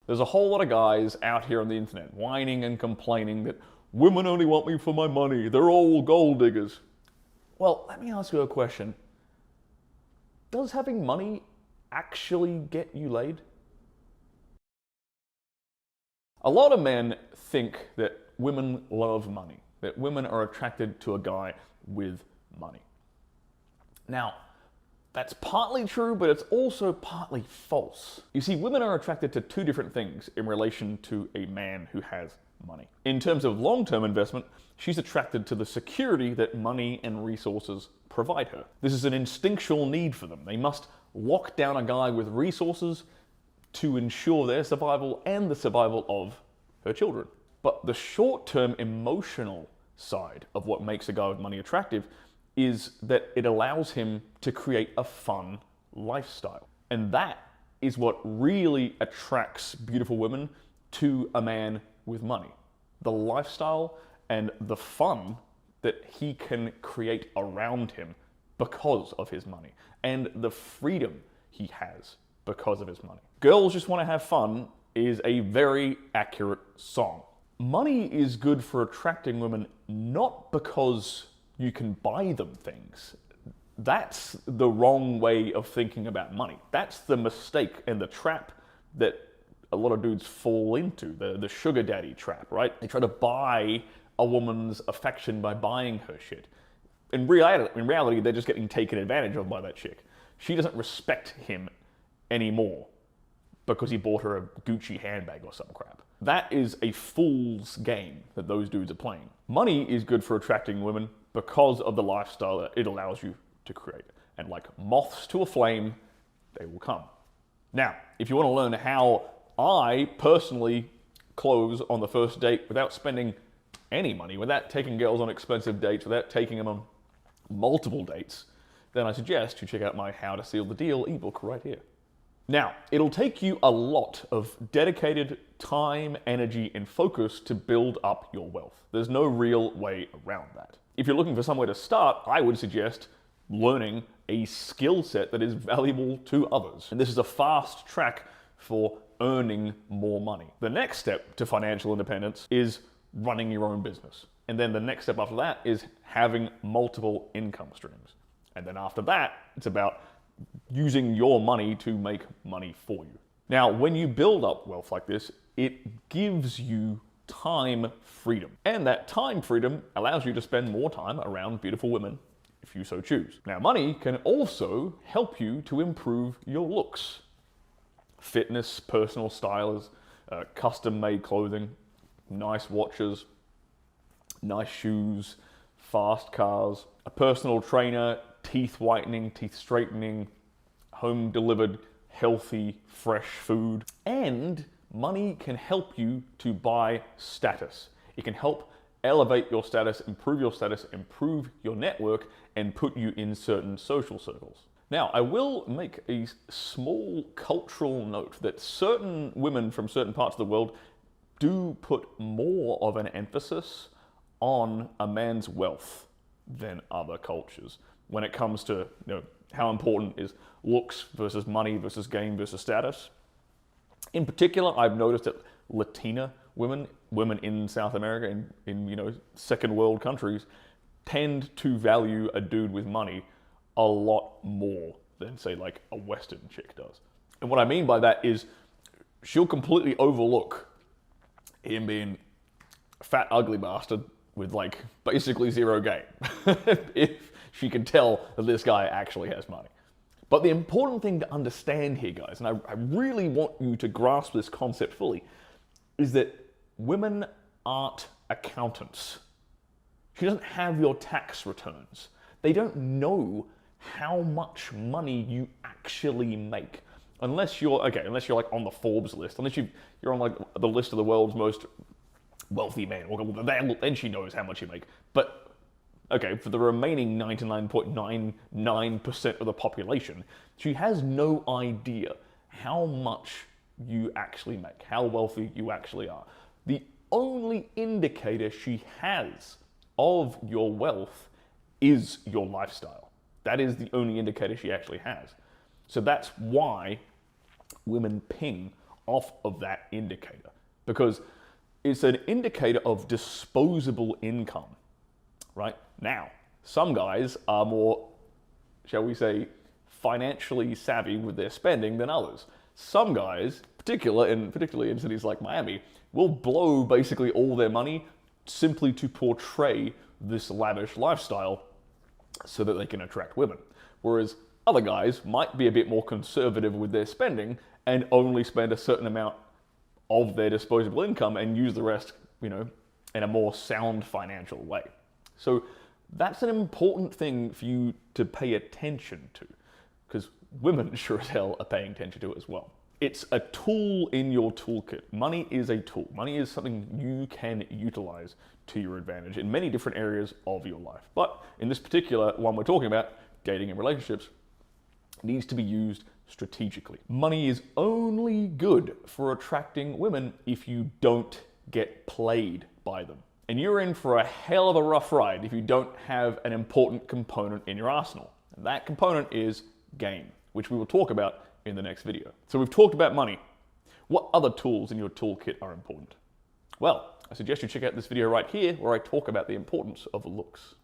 There's a whole lot of guys out here on the internet whining and complaining that women only want me for my money, they're all gold diggers. Well, let me ask you a question. Does having money actually get you laid? A lot of men think that women love money, that women are attracted to a guy with money. Now, that's partly true, but it's also partly false. You see, women are attracted to two different things in relation to a man who has money. In terms of long-term investment, she's attracted to the security that money and resources provide her. This is an instinctual need for them. They must lock down a guy with resources to ensure their survival and the survival of her children. But the short-term emotional side of what makes a guy with money attractive is that it allows him to create a fun lifestyle. And that is what really attracts beautiful women to a man with money. The lifestyle and the fun that he can create around him because of his money, and the freedom he has because of his money. Girls Just Want to Have Fun is a very accurate song. Money is good for attracting women not because you can buy them things. That's the wrong way of thinking about money. That's the mistake and the trap that a lot of dudes fall into, the sugar daddy trap, right? They try to buy a woman's affection by buying her shit. In reality, they're just getting taken advantage of by that chick. She doesn't respect him anymore because he bought her a Gucci handbag or some crap. That is a fool's game that those dudes are playing. Money is good for attracting women because of the lifestyle that it allows you to create. And like moths to a flame, they will come. Now, if you want to learn how I personally close on the first date without spending any money, without taking girls on expensive dates, without taking them on multiple dates, then I suggest you check out my How to Seal the Deal ebook right here. Now, it'll take you a lot of dedicated time, energy, and focus to build up your wealth. There's no real way around that. If you're looking for somewhere to start, I would suggest learning a skill set that is valuable to others. And this is a fast track for earning more money. The next step to financial independence is running your own business. And then the next step after that is having multiple income streams. And then after that, it's about using your money to make money for you. Now, when you build up wealth like this, it gives you time freedom. And that time freedom allows you to spend more time around beautiful women if you so choose. Now, money can also help you to improve your looks. Fitness, personal stylers, custom-made clothing, nice watches, nice shoes, fast cars, a personal trainer, teeth whitening, teeth straightening, home delivered, healthy, fresh food. And money can help you to buy status. It can help elevate your status, improve your network, and put you in certain social circles. Now, I will make a small cultural note that certain women from certain parts of the world do put more of an emphasis on a man's wealth than other cultures when it comes to, how important is looks versus money versus gain versus status. In particular, I've noticed that Latina women in South America, in second world countries, tend to value a dude with money a lot more than, say, like a Western chick does. And what I mean by that is she'll completely overlook him being a fat, ugly bastard with like basically zero game if she can tell that this guy actually has money. But the important thing to understand here, guys, and I really want you to grasp this concept fully, is that women aren't accountants. She doesn't have your tax returns. They don't know how much money you actually make. Unless you're like on the Forbes list, unless you're on like the list of the world's most wealthy men, then she knows how much you make. But okay, for the remaining 99.99% of the population, she has no idea how much you actually make, how wealthy you actually are. The only indicator she has of your wealth is your lifestyle. That is the only indicator she actually has. So that's why women ping off of that indicator because it's an indicator of disposable income, right? Now, some guys are more, shall we say, financially savvy with their spending than others. Some guys, particularly in cities like Miami, will blow basically all their money simply to portray this lavish lifestyle so that they can attract women. Whereas other guys might be a bit more conservative with their spending and only spend a certain amount of their disposable income and use the rest, in a more sound financial way. So that's an important thing for you to pay attention to, because women sure as hell are paying attention to it as well. It's a tool in your toolkit. Money is a tool. Money is something you can utilize to your advantage in many different areas of your life. But in this particular one we're talking about, dating and relationships, it needs to be used strategically. Money is only good for attracting women if you don't get played by them. And you're in for a hell of a rough ride if you don't have an important component in your arsenal. And that component is game, which we will talk about in the next video. So we've talked about money. What other tools in your toolkit are important? Well, I suggest you check out this video right here where I talk about the importance of looks.